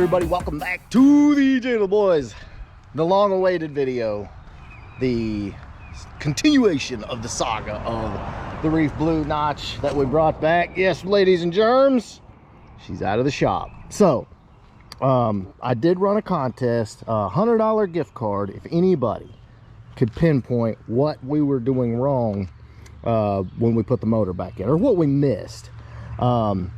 everybody? Welcome back to the channel, boys. The long-awaited video, the continuation of the saga of the Reef Blue notch that we brought back. Yes, ladies and germs, she's out of the shop. So I did run a contest, a $100 gift card if anybody could pinpoint what we were doing wrong when we put the motor back in, or what we missed. And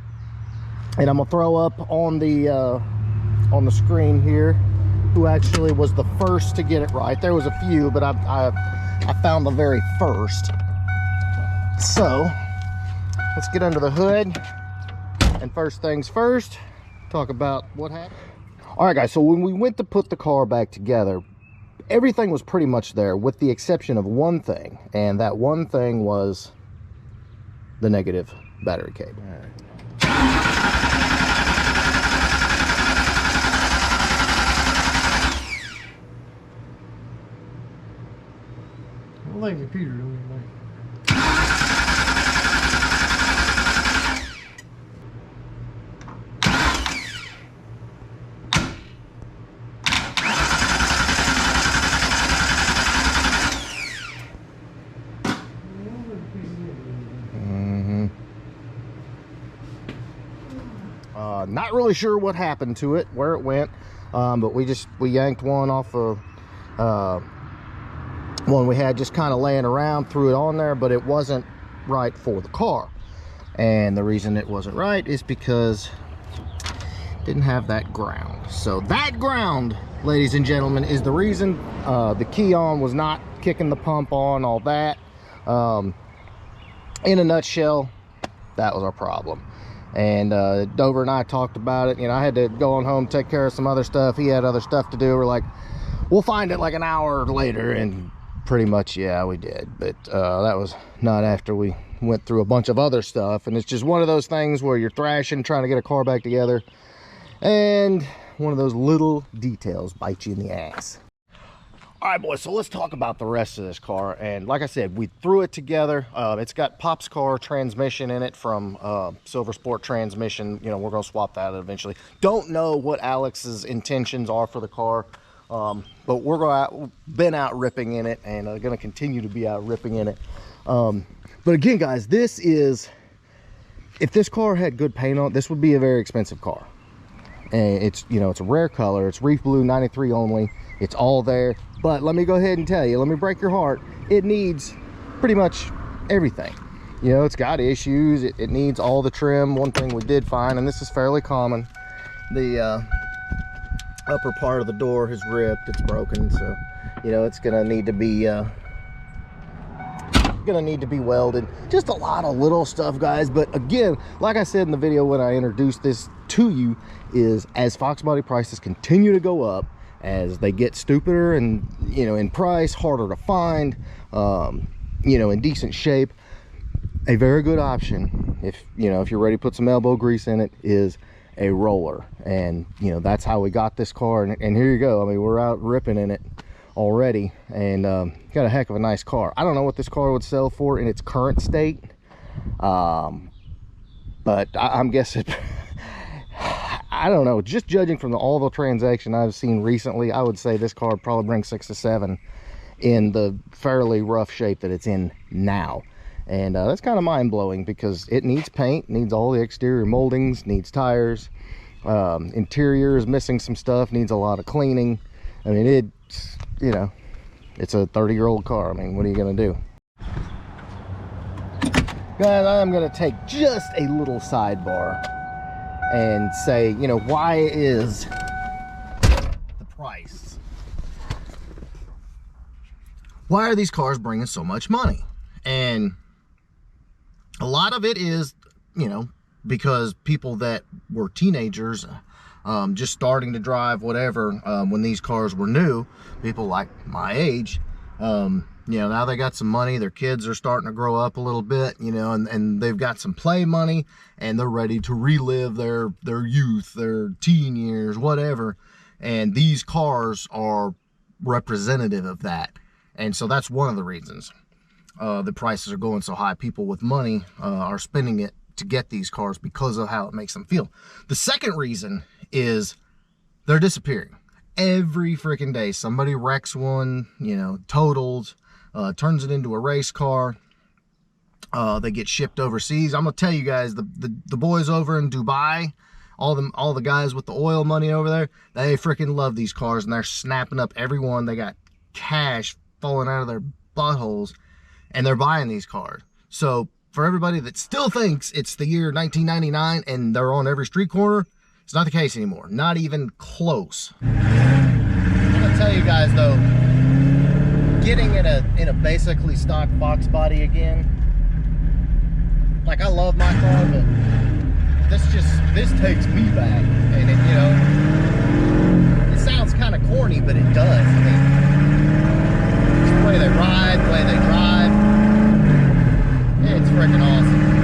I'm gonna throw up on the screen here who actually was the first to get it right. There was a few, but I found the very first. So let's get under the hood, and first things first, talk about what happened. All right, guys, so when we went to put the car back together, everything was pretty much there with the exception of one thing, and that one thing was the negative battery cable. All right. I like computer, don't you, Mike? Not really sure what happened to it, where it went, but we yanked one off of one we had just kind of laying around, threw it on there, but it wasn't right for the car. And the reason it wasn't right is because it didn't have that ground. So that ground, ladies and gentlemen, is the reason the key on was not kicking the pump on, all that. In a nutshell, that was our problem. And Dover and I talked about it. You know, I had to go on home, take care of some other stuff. He had other stuff to do. We're like, we'll find it like an hour later, and pretty much, yeah, we did. But that was not after we went through a bunch of other stuff. And it's just one of those things where you're thrashing, trying to get a car back together, and one of those little details bite you in the ass. All right, boys, so let's talk about the rest of this car. And like I said, we threw it together. It's got Pop's car transmission in it from Silver Sport transmission. You know, we're gonna swap that out eventually. Don't know what Alex's intentions are for the car, but we're been out ripping in it, and gonna continue to be out ripping in it. But again, guys, this is, if this car had good paint on it, this would be a very expensive car. And it's, you know, it's a rare color. It's Reef Blue 93 only. It's all there. But let me go ahead and tell you, let me break your heart, it needs pretty much everything. You know, it's got issues, it needs all the trim. One thing we did find, and this is fairly common, the upper part of the door has ripped, it's broken, so you know it's gonna need to be welded. Just a lot of little stuff, guys. But again, like I said in the video when I introduced this to you, is as Fox body prices continue to go up, as they get stupider and, you know, in price, harder to find, you know, in decent shape, a very good option, if you know, if you're ready to put some elbow grease in it, is a roller. And you know, that's how we got this car, and here you go. I mean, we're out ripping in it already, and got a heck of a nice car. I don't know what this car would sell for in its current state, but I'm guessing I don't know, just judging from all the transaction I've seen recently, I would say this car would probably bring 6 to 7 in the fairly rough shape that it's in now. And that's kind of mind-blowing, because it needs paint, needs all the exterior moldings, needs tires, interior is missing some stuff, needs a lot of cleaning. I mean, it's, you know, it's a 30-year-old car. I mean, what are you gonna do? Guys, I'm gonna take just a little sidebar and say, you know, why is the price, why are these cars bringing so much money? And a lot of it is, you know, because people that were teenagers, just starting to drive, whatever, when these cars were new, people like my age, you know, now they got some money, their kids are starting to grow up a little bit, you know, and they've got some play money, and they're ready to relive their youth, their teen years, whatever. And these cars are representative of that. And so that's one of the reasons the prices are going so high. People with money are spending it to get these cars because of how it makes them feel. The second reason is they're disappearing. Every freaking day, somebody wrecks one, you know, totals, turns it into a race car. They get shipped overseas. I'm gonna tell you guys, the boys over in Dubai, all the guys with the oil money over there, they freaking love these cars, and they're snapping up every one. They got cash falling out of their buttholes, and they're buying these cars. So for everybody that still thinks it's the year 1999 and they're on every street corner, it's not the case anymore. Not even close. I'm gonna tell you guys though, getting in a basically stock Fox body again, like, I love my car, but this takes me back. And it, you know, it sounds kind of corny, but it does. I mean, it's the way they ride, the way they drive. It's freaking awesome.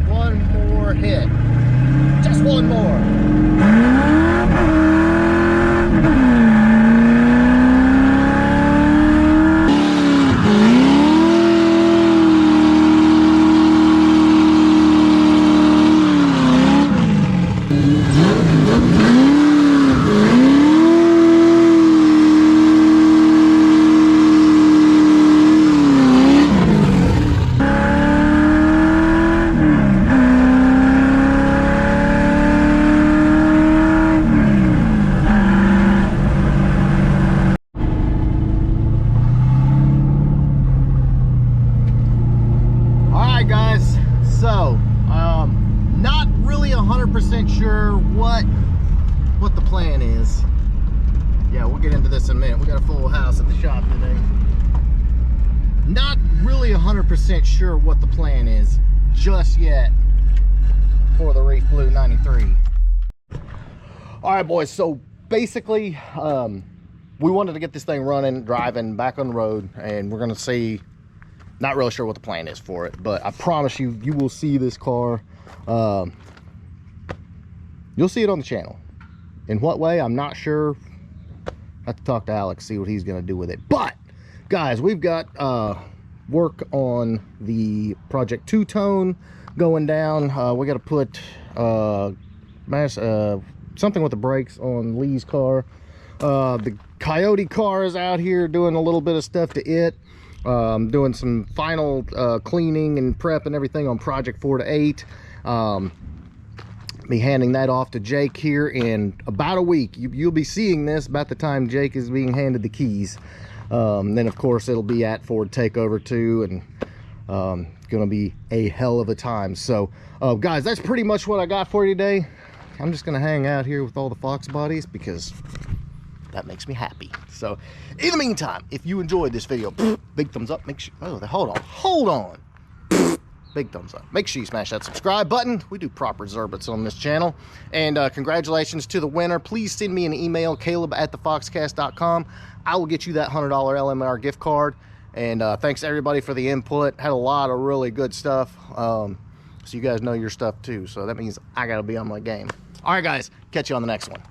One more hit. Just one more. Not really 100% sure what the plan is. Yeah, we'll get into this in a minute. We got a full house at the shop today. Not really 100% sure what the plan is just yet for the Reef Blue 93. All right, boys, so basically we wanted to get this thing running, driving back on the road, and we're gonna see. Not really sure what the plan is for it, but I promise you, you will see this car. You'll see it on the channel. In what way, I'm not sure. I have to talk to Alex, see what he's gonna do with it. But guys, we've got work on the Project Two-Tone going down. We got to put something with the brakes on Lee's car. The Coyote car is out here doing a little bit of stuff to it. Doing some final cleaning and prep and everything on Project 4 to 8. Be handing that off to Jake here in about a week. You'll be seeing this about the time Jake is being handed the keys. Then of course it'll be at Ford Takeover too, and gonna be a hell of a time. So guys, that's pretty much what I got for you today. I'm just gonna hang out here with all the Fox bodies because that makes me happy. So in the meantime, if you enjoyed this video, big thumbs up. Make sure, hold on, big thumbs up. Make sure you smash that subscribe button. We do proper Zerbits on this channel. And congratulations to the winner. Please send me an email, caleb@thefoxcast.com. I will get you that $100 LMR gift card. And thanks everybody for the input. Had a lot of really good stuff. So you guys know your stuff too. So that means I gotta be on my game. All right guys, catch you on the next one.